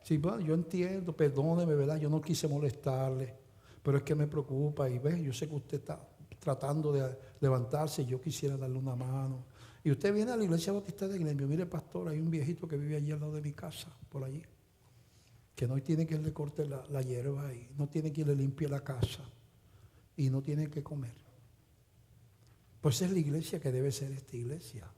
Sí, bueno, yo entiendo, perdóneme, ¿verdad? Yo no quise molestarle, pero es que me preocupa y ve, yo sé que usted está tratando de levantarse y yo quisiera darle una mano. Y usted viene a la iglesia bautista de Glembio: mire, pastor, hay un viejito que vive allí al lado de mi casa, por allí, que no tiene quien le corte la hierba y no tiene quien le limpie la casa y no tiene que comer. Pues es la iglesia que debe ser esta iglesia.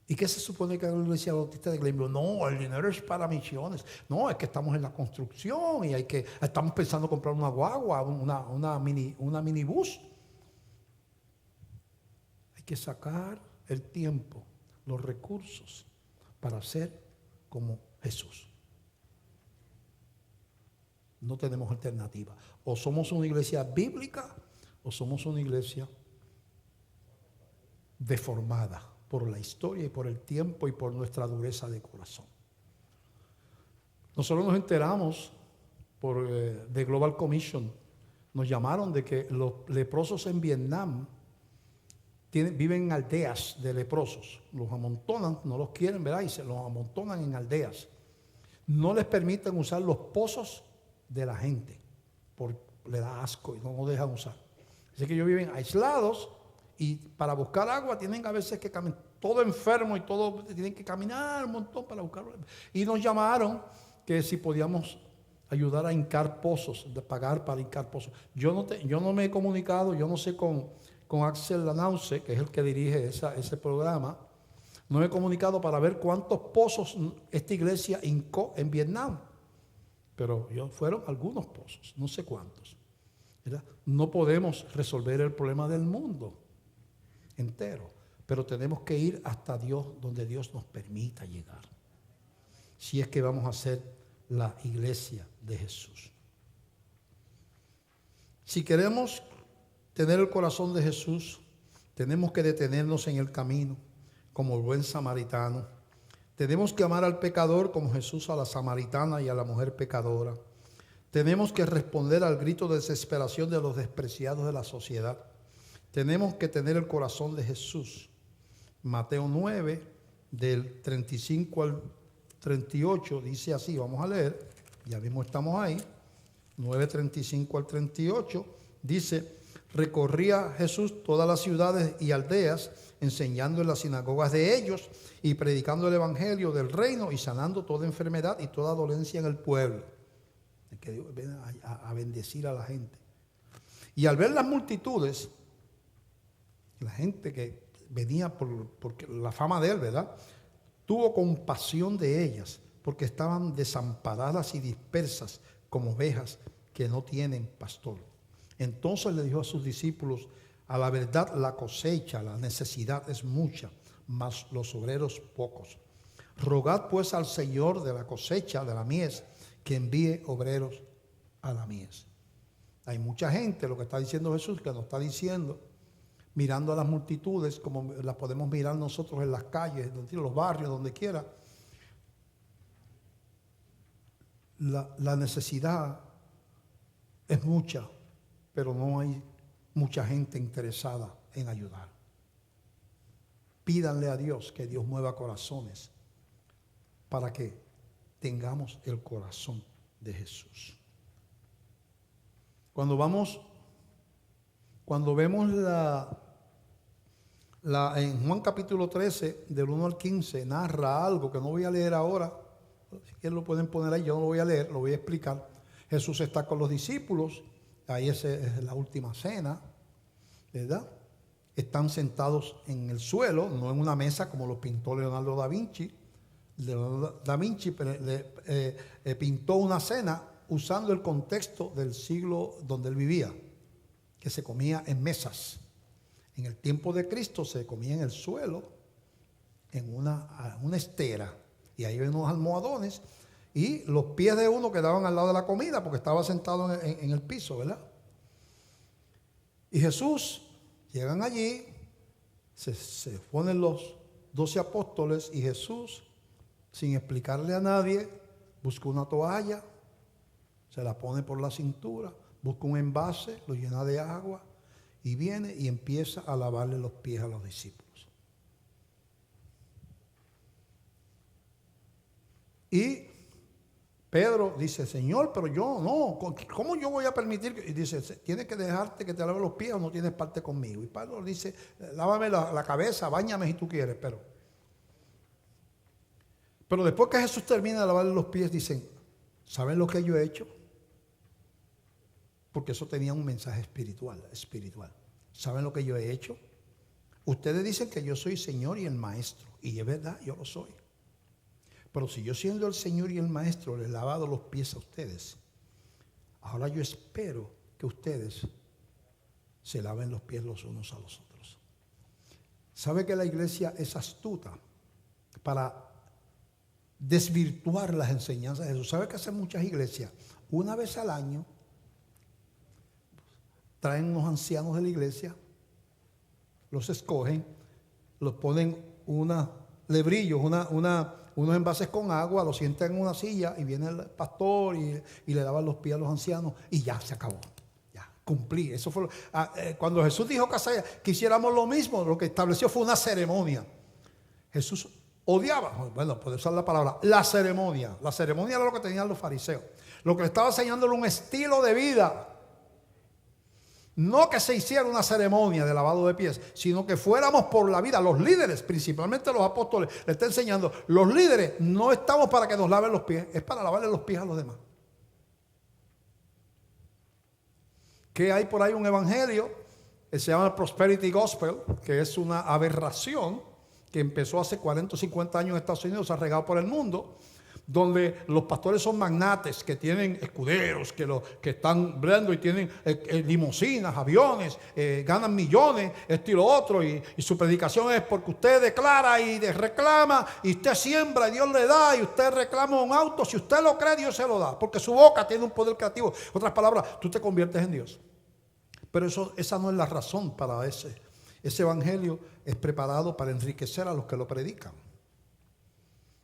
¿Y qué se supone que es la iglesia bautista de Glembio? No, el dinero es para misiones. No, es que estamos en la construcción y estamos pensando en comprar una guagua, una minibús. Hay que sacar el tiempo, los recursos para ser como Jesús. No tenemos alternativa. O somos una iglesia bíblica o somos una iglesia deformada por la historia y por el tiempo y por nuestra dureza de corazón. Nosotros nos enteramos de Global Commission, nos llamaron de que los leprosos en Vietnam viven en aldeas de leprosos. Los amontonan, no los quieren, ¿verdad? Y se los amontonan en aldeas. No les permiten usar los pozos de la gente, le da asco y no los dejan usar. Así que ellos viven aislados y para buscar agua tienen a veces que caminar, todo enfermo y todo, tienen que caminar un montón para buscar. Y nos llamaron que si podíamos ayudar a hincar pozos, de pagar para hincar pozos. Yo no me he comunicado, yo no sé con Axel Lanause, que es el que dirige ese programa, no me he comunicado para ver cuántos pozos esta iglesia hincó en Vietnam. Pero fueron algunos pozos, no sé cuántos, ¿verdad? No podemos resolver el problema del mundo entero, pero tenemos que ir hasta Dios, donde Dios nos permita llegar, si es que vamos a ser la iglesia de Jesús. Si queremos tener el corazón de Jesús, tenemos que detenernos en el camino como el buen samaritano. Tenemos que amar al pecador como Jesús a la samaritana y a la mujer pecadora. Tenemos que responder al grito de desesperación de los despreciados de la sociedad. Tenemos que tener el corazón de Jesús. Mateo 9, del 35 al 38, dice así, vamos a leer, ya mismo estamos ahí. 9:35 al 38, dice: recorría Jesús todas las ciudades y aldeas, enseñando en las sinagogas de ellos y predicando el evangelio del reino y sanando toda enfermedad y toda dolencia en el pueblo. Es que Dios viene a bendecir a la gente. Y al ver las multitudes, la gente que venía por la fama de él, ¿verdad?, tuvo compasión de ellas, porque estaban desamparadas y dispersas como ovejas que no tienen pastor. Entonces le dijo a sus discípulos: a la verdad la cosecha, la necesidad es mucha, mas los obreros pocos. Rogad pues al Señor de la cosecha, de la mies, que envíe obreros a la mies. Hay mucha gente, lo que está diciendo Jesús, que nos está diciendo, mirando a las multitudes, como las podemos mirar nosotros en las calles, en los barrios, donde quiera. La necesidad es mucha, pero no hay mucha gente interesada en ayudar. Pídanle a Dios que Dios mueva corazones para que tengamos el corazón de Jesús. Cuando vemos en Juan capítulo 13, del 1 al 15, narra algo que no voy a leer ahora. Si quieren lo pueden poner ahí, yo no lo voy a leer, lo voy a explicar. Jesús está con los discípulos, ahí es la última cena, ¿verdad? Están sentados en el suelo, no en una mesa como lo pintó Leonardo da Vinci. Leonardo da Vinci pintó una cena usando el contexto del siglo donde él vivía, que se comía en mesas. En el tiempo de Cristo se comía en el suelo, en una estera, y ahí ven unos almohadones, y los pies de uno quedaban al lado de la comida porque estaba sentado en el piso, ¿verdad? Y Jesús, llegan allí, se ponen los 12 apóstoles, y Jesús, sin explicarle a nadie, busca una toalla, se la pone por la cintura, busca un envase, lo llena de agua y viene y empieza a lavarle los pies a los discípulos. Y Pedro dice: Señor, pero yo no, ¿cómo yo voy a permitir? Y dice: tienes que dejarte que te lave los pies o no tienes parte conmigo. Y Pedro dice: lávame la cabeza, báñame si tú quieres, pero después que Jesús termina de lavarle los pies, dicen: ¿saben lo que yo he hecho? Porque eso tenía un mensaje espiritual. ¿Saben lo que yo he hecho? Ustedes dicen que yo soy Señor y el Maestro, y es verdad, yo lo soy. Pero si yo, siendo el Señor y el Maestro, les he lavado los pies a ustedes, ahora yo espero que ustedes se laven los pies los unos a los otros. ¿Sabe que la iglesia es astuta para desvirtuar las enseñanzas de Jesús? ¿Sabe que hacen muchas iglesias? Una vez al año traen unos ancianos de la iglesia, los escogen, los ponen unos lebrillos, unos envases con agua, los sientan en una silla y viene el pastor y le lavan los pies a los ancianos y ya se acabó. Ya, cumplí. Eso fue cuando Jesús dijo que hiciéramos lo mismo, lo que estableció fue una ceremonia. Jesús odiaba, bueno, puede usar la palabra, la ceremonia. La ceremonia era lo que tenían los fariseos. Lo que le estaba enseñando era un estilo de vida. No que se hiciera una ceremonia de lavado de pies, sino que fuéramos por la vida. Los líderes, principalmente los apóstoles, le está enseñando: los líderes no estamos para que nos laven los pies, es para lavarle los pies a los demás. Que hay por ahí un evangelio que se llama el Prosperity Gospel, que es una aberración que empezó hace 40 o 50 años en Estados Unidos, se ha regado por el mundo, donde los pastores son magnates, que tienen escuderos, que están blando y tienen limusinas, aviones, ganan millones, esto y lo otro, y su predicación es porque usted declara y reclama, y usted siembra y Dios le da, y usted reclama un auto, si usted lo cree, Dios se lo da, porque su boca tiene un poder creativo. En otras palabras, tú te conviertes en Dios. Pero esa no es la razón para ese evangelio. Es preparado para enriquecer a los que lo predican.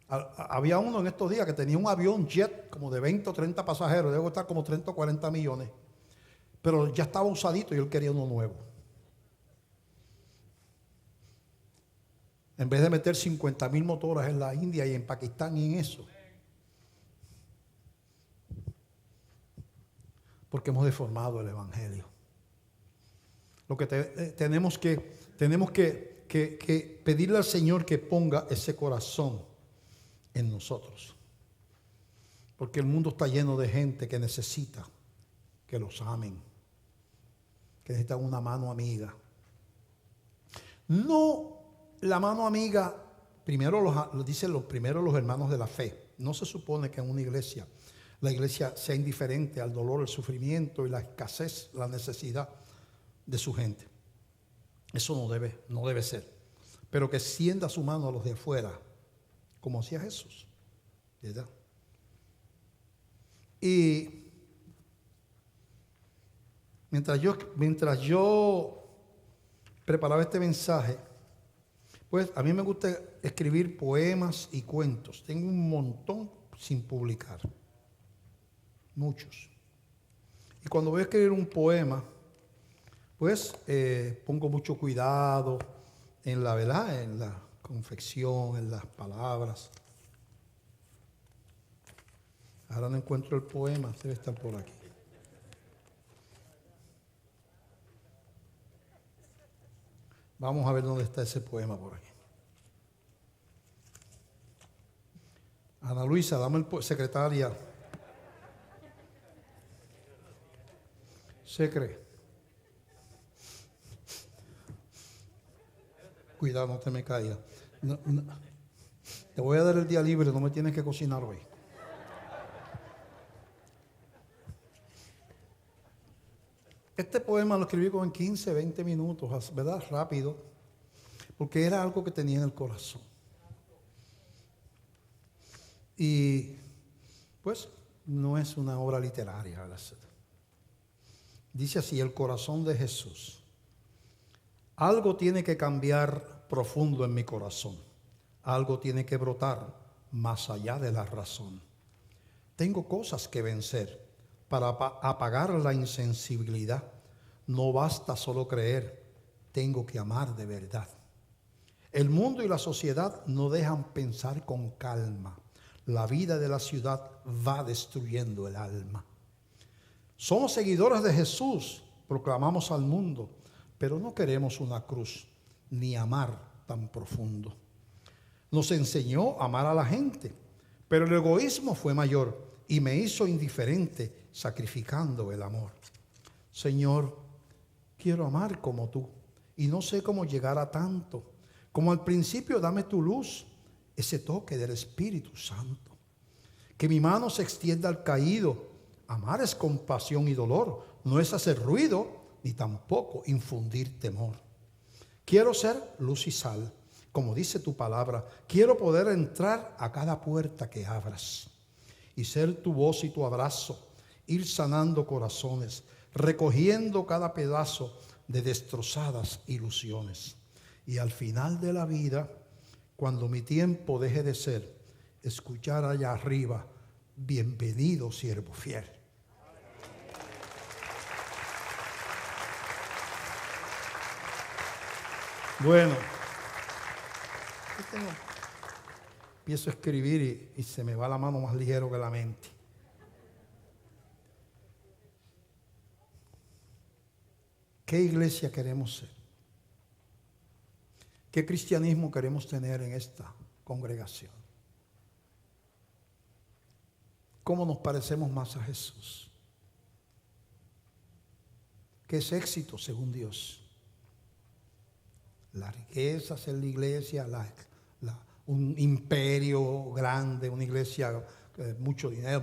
Había uno en estos días que tenía un avión jet como de 20 o 30 pasajeros, debe costar como 30 o 40 millones, pero ya estaba usadito y él quería uno nuevo. En vez de meter 50,000 motoras en la India y en Pakistán y en eso. porque hemos deformado el Evangelio. Lo que tenemos que pedirle al Señor que ponga ese corazón en nosotros. Porque el mundo está lleno de gente que necesita que los amen, que necesitan una mano amiga. No la mano amiga, primero dicen los hermanos de la fe. No se supone que en una iglesia, la iglesia sea indiferente al dolor, el sufrimiento y la escasez, la necesidad de su gente. Eso no debe ser. Pero que extienda su mano a los de afuera, como hacía Jesús, ¿verdad? Y mientras yo preparaba este mensaje, pues a mí me gusta escribir poemas y cuentos. Tengo un montón sin publicar, muchos. Y cuando voy a escribir un poema, pues pongo mucho cuidado en la verdad, en la confección, en las palabras. Ahora no encuentro el poema, debe estar por aquí. Vamos a ver dónde está ese poema por aquí. Ana Luisa, dame el secretaria. Secre. Cuidado, no te me caigas. No. Te voy a dar el día libre, no me tienes que cocinar hoy. Este poema lo escribí como en 15, 20 minutos, ¿verdad? Rápido, porque era algo que tenía en el corazón. Y pues no es una obra literaria, ¿verdad? Dice así: el corazón de Jesús. Algo tiene que cambiar profundo en mi corazón. Algo tiene que brotar más allá de la razón. Tengo cosas que vencer para apagar la insensibilidad. No basta solo creer, tengo que amar de verdad. El mundo y la sociedad no dejan pensar con calma. La vida de la ciudad va destruyendo el alma. Somos seguidores de Jesús, proclamamos al mundo, pero no queremos una cruz, ni amar tan profundo. Nos enseñó a amar a la gente, pero el egoísmo fue mayor y me hizo indiferente, sacrificando el amor. Señor, quiero amar como tú y no sé cómo llegar a tanto. Como al principio, dame tu luz, ese toque del Espíritu Santo. Que mi mano se extienda al caído. Amar es compasión y dolor, no es hacer ruido ni tampoco infundir temor. Quiero ser luz y sal, como dice tu palabra. Quiero poder entrar a cada puerta que abras y ser tu voz y tu abrazo, ir sanando corazones, recogiendo cada pedazo de destrozadas ilusiones. Y al final de la vida, cuando mi tiempo deje de ser, escuchar allá arriba: bienvenido, siervo fiel. Bueno, empiezo a escribir y se me va la mano más ligero que la mente. ¿Qué iglesia queremos ser? ¿Qué cristianismo queremos tener en esta congregación? ¿Cómo nos parecemos más a Jesús? ¿Qué es éxito según Dios? Las riquezas en la iglesia, un imperio grande, una iglesia, mucho dinero,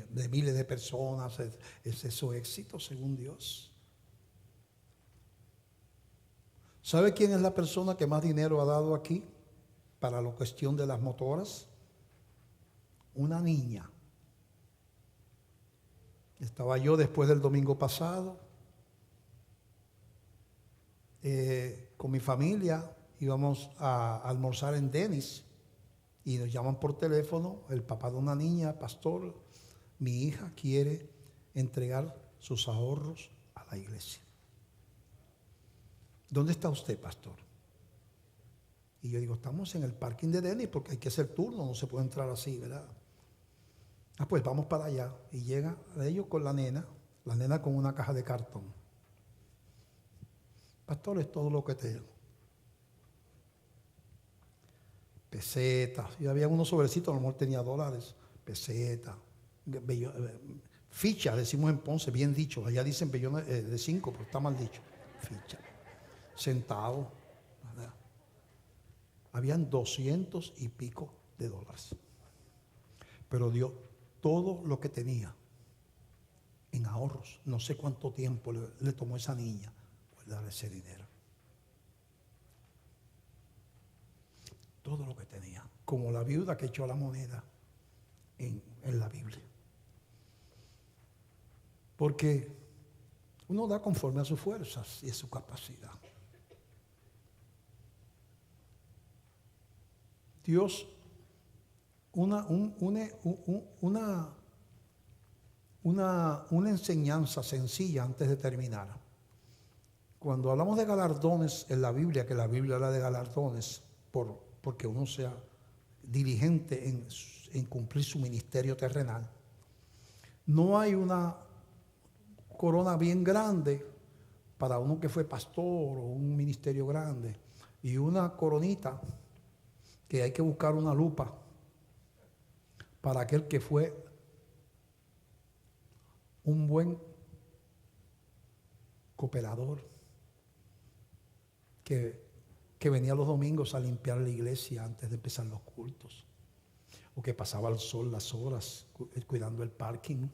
de miles de personas. ¿Es eso éxito según Dios? ¿Sabe quién es la persona que más dinero ha dado aquí para la cuestión de las motoras? Una niña. Estaba yo después del domingo pasado con mi familia, íbamos a almorzar en Dennis y nos llaman por teléfono el papá de una niña: pastor, mi hija quiere entregar sus ahorros a la iglesia. ¿Dónde está usted, pastor? Y yo digo: estamos en el parking de Dennis porque hay que hacer turno, no se puede entrar así, ¿verdad? Pues vamos para allá. Y llega ellos con la nena La nena con una caja de cartón. Pastor, es todo lo que tengo. Pesetas. Y había unos sobrecitos, a lo mejor tenía dólares. Pesetas. Ficha, decimos en Ponce, bien dicho. Allá dicen billones de 5, pero está mal dicho. Ficha. Centavos. Habían 200 y pico de dólares. Pero dio todo lo que tenía en ahorros. No sé cuánto tiempo le tomó a esa niña guardar ese dinero. Todo lo que tenía. Como la viuda que echó la moneda en la Biblia. Porque uno da conforme a sus fuerzas y a su capacidad. Dios, una enseñanza sencilla antes de terminar. Cuando hablamos de galardones en la Biblia, que la Biblia habla de galardones porque uno sea diligente en cumplir su ministerio terrenal, no hay una corona bien grande para uno que fue pastor o un ministerio grande y una coronita que hay que buscar una lupa para aquel que fue un buen cooperador que venía los domingos a limpiar la iglesia antes de empezar los cultos, o que pasaba al sol las horas cuidando el parking,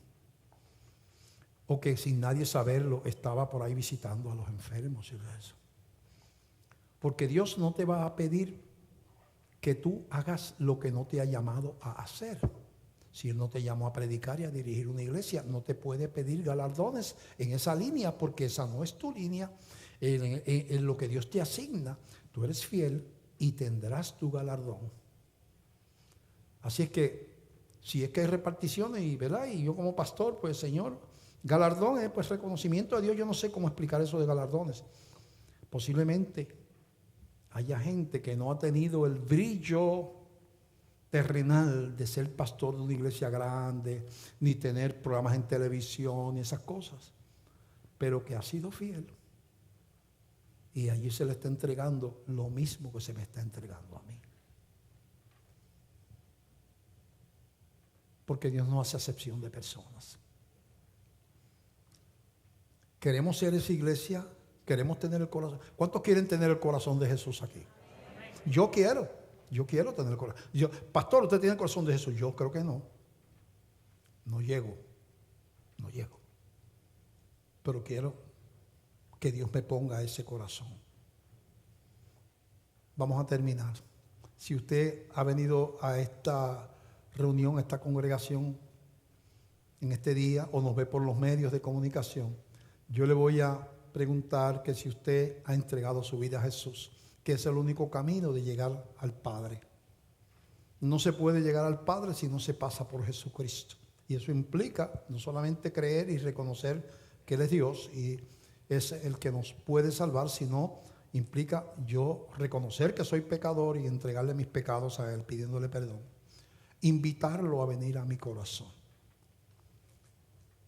o que sin nadie saberlo estaba por ahí visitando a los enfermos y eso. Porque Dios no te va a pedir que tú hagas lo que no te ha llamado a hacer. Si Él no te llamó a predicar y a dirigir una iglesia, no te puede pedir galardones en esa línea, porque esa no es tu línea. En lo que Dios te asigna, tú eres fiel y tendrás tu galardón. Así es que, si es que hay reparticiones, ¿verdad? Y yo como pastor, pues Señor, galardón es pues reconocimiento a Dios. Yo no sé cómo explicar eso de galardones. Posiblemente haya gente que no ha tenido el brillo terrenal de ser pastor de una iglesia grande, ni tener programas en televisión, ni esas cosas, pero que ha sido fiel. Y allí se le está entregando lo mismo que se me está entregando a mí. Porque Dios no hace acepción de personas. Queremos ser esa iglesia, queremos tener el corazón. ¿Cuántos quieren tener el corazón de Jesús aquí? Yo quiero tener el corazón. Pastor, ¿usted tiene el corazón de Jesús? Yo creo que no. No llego. Pero quiero que Dios me ponga ese corazón. Vamos a terminar. Si usted ha venido a esta reunión, a esta congregación en este día, o nos ve por los medios de comunicación, yo le voy a preguntar que si usted ha entregado su vida a Jesús, que es el único camino de llegar al Padre. No se puede llegar al Padre si no se pasa por Jesucristo. Y eso implica no solamente creer y reconocer que Él es Dios y es el que nos puede salvar, sino implica yo reconocer que soy pecador y entregarle mis pecados a Él, pidiéndole perdón. Invitarlo a venir a mi corazón.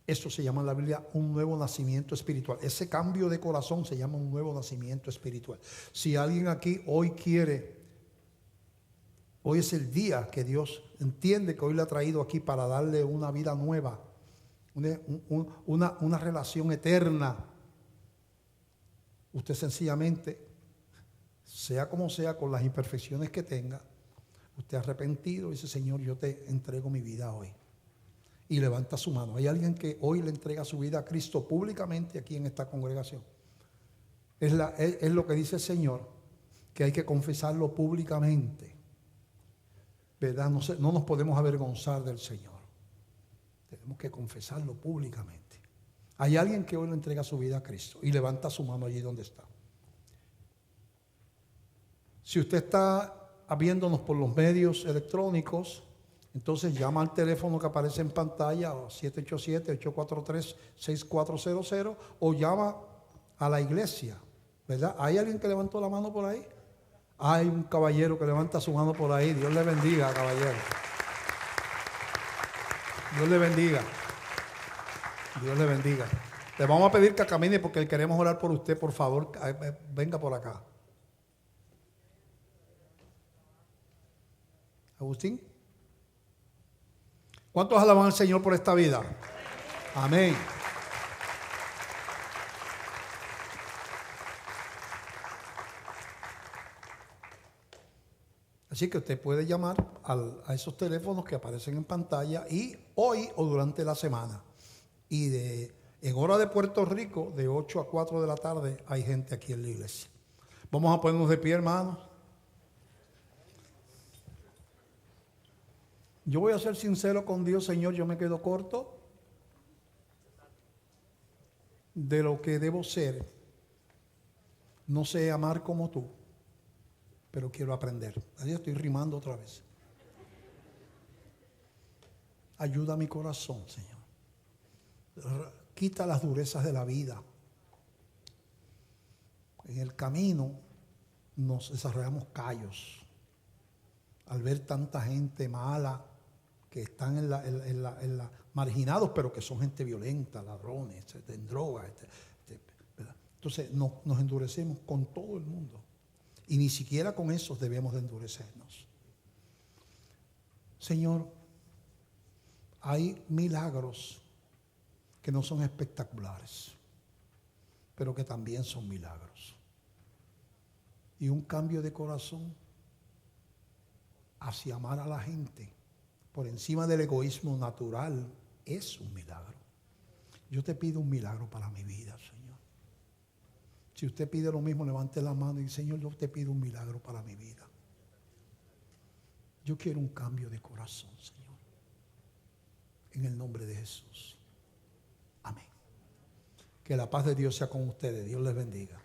Eso se llama en la Biblia un nuevo nacimiento espiritual. Ese cambio de corazón se llama un nuevo nacimiento espiritual. Si alguien aquí hoy es el día que Dios entiende que hoy le ha traído aquí para darle una vida nueva, una relación eterna. Usted sencillamente, sea como sea, con las imperfecciones que tenga, usted arrepentido y dice: Señor, yo te entrego mi vida hoy. Y levanta su mano. Hay alguien que hoy le entrega su vida a Cristo públicamente aquí en esta congregación. Es lo que dice el Señor, que hay que confesarlo públicamente. ¿Verdad? No nos podemos avergonzar del Señor. Tenemos que confesarlo públicamente. Hay alguien que hoy le entrega su vida a Cristo y levanta su mano allí donde está. Si usted está viéndonos por los medios electrónicos, entonces llama al teléfono que aparece en pantalla, 787-843-6400, o llama a la iglesia, ¿verdad? ¿Hay alguien que levantó la mano por ahí? Hay un caballero que levanta su mano por ahí. Dios le bendiga, caballero. Dios le bendiga. Dios le bendiga. Le vamos a pedir que camine porque queremos orar por usted. Por favor, venga por acá. Agustín. ¿Cuántos alaban al Señor por esta vida? Amén. Así que usted puede llamar a esos teléfonos que aparecen en pantalla y hoy o durante la semana. Y en hora de Puerto Rico, de 8 a 4 de la tarde, hay gente aquí en la iglesia. Vamos a ponernos de pie, hermanos. Yo voy a ser sincero con Dios, Señor, yo me quedo corto de lo que debo ser. No sé amar como tú, pero quiero aprender. Ahí estoy rimando otra vez. Ayuda a mi corazón, Señor. Quita las durezas de la vida. En el camino nos desarrollamos callos. Al ver tanta gente mala que están en la marginados, pero que son gente violenta, ladrones, en drogas. Entonces nos endurecemos con todo el mundo. Y ni siquiera con esos debemos de endurecernos. Señor, hay milagros que no son espectaculares, pero que también son milagros. Y un cambio de corazón hacia amar a la gente por encima del egoísmo natural es un milagro. Yo te pido un milagro para mi vida, Señor. Si usted pide lo mismo, levante la mano y dice, Señor, yo te pido un milagro para mi vida. Yo quiero un cambio de corazón, Señor. En el nombre de Jesús. Amén. Que la paz de Dios sea con ustedes. Dios les bendiga.